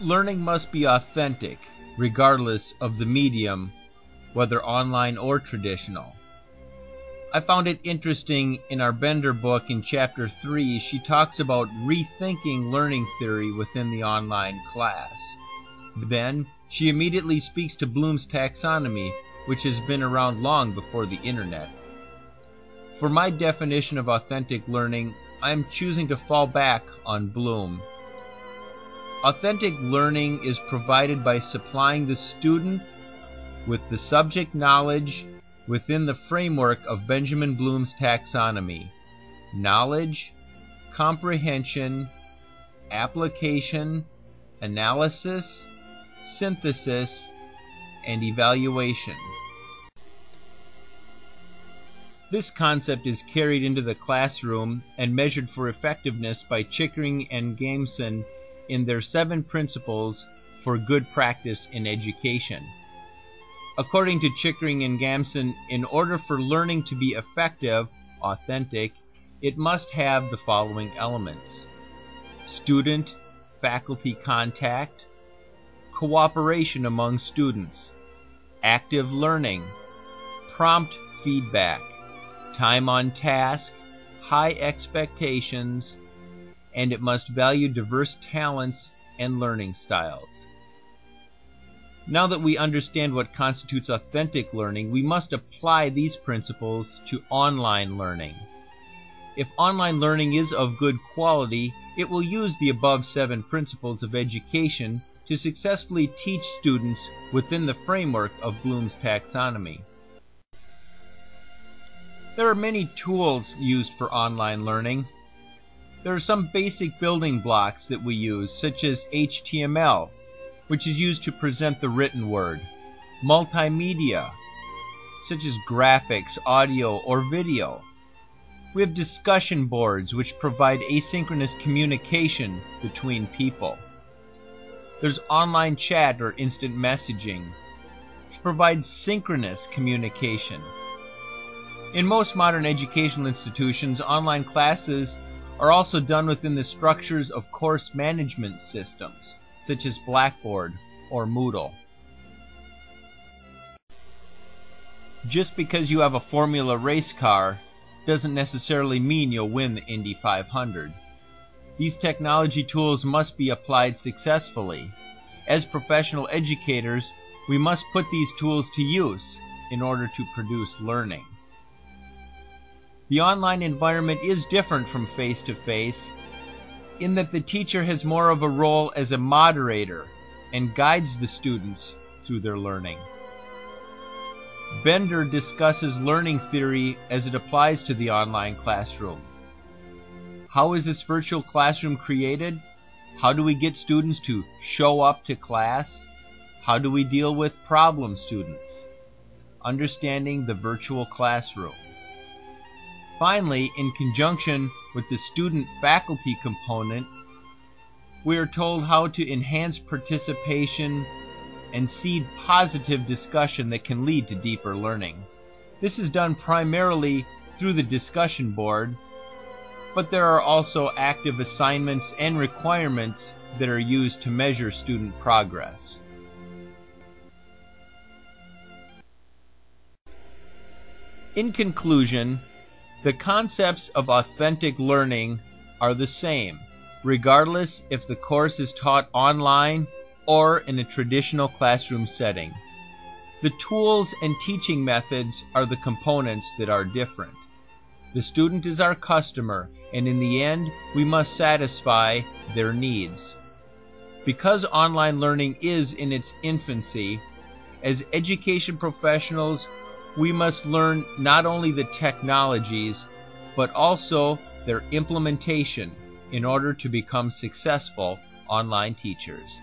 Learning must be authentic, regardless of the medium, whether online or traditional. I found it interesting in our Bender book in Chapter 3, she talks about rethinking learning theory within the online class. Then, she immediately speaks to Bloom's taxonomy, which has been around long before the internet. For my definition of authentic learning, I am choosing to fall back on Bloom. Authentic learning is provided by supplying the student with the subject knowledge within the framework of Benjamin Bloom's taxonomy: knowledge, comprehension, application, analysis, synthesis, and evaluation. This concept is carried into the classroom and measured for effectiveness by Chickering and Gamson in their 7 principles for good practice in education. According to Chickering and Gamson, in order for learning to be effective, authentic, it must have the following elements: student-faculty contact, cooperation among students, active learning, prompt feedback, time on task, high expectations, and it must value diverse talents and learning styles. Now that we understand what constitutes authentic learning, we must apply these principles to online learning. If online learning is of good quality, it will use the above 7 principles of education to successfully teach students within the framework of Bloom's taxonomy. There are many tools used for online learning. There are some basic building blocks that we use, such as HTML, which is used to present the written word, multimedia, such as graphics, audio, or video. We have discussion boards, which provide asynchronous communication between people. There's online chat or instant messaging, which provides synchronous communication. In most modern educational institutions, online classes are also done within the structures of course management systems, such as Blackboard or Moodle. Just because you have a Formula race car doesn't necessarily mean you'll win the Indy 500. These technology tools must be applied successfully. As professional educators, we must put these tools to use in order to produce learning. The online environment is different from face-to-face in that the teacher has more of a role as a moderator and guides the students through their learning. Bender discusses learning theory as it applies to the online classroom. How is this virtual classroom created? How do we get students to show up to class? How do we deal with problem students? Understanding the virtual classroom. Finally, in conjunction with the student-faculty component, we are told how to enhance participation and seed positive discussion that can lead to deeper learning. This is done primarily through the discussion board, but there are also active assignments and requirements that are used to measure student progress. In conclusion, the concepts of authentic learning are the same, regardless if the course is taught online or in a traditional classroom setting. The tools and teaching methods are the components that are different. The student is our customer, and in the end, we must satisfy their needs. Because online learning is in its infancy, as education professionals, we must learn not only the technologies, but also their implementation in order to become successful online teachers.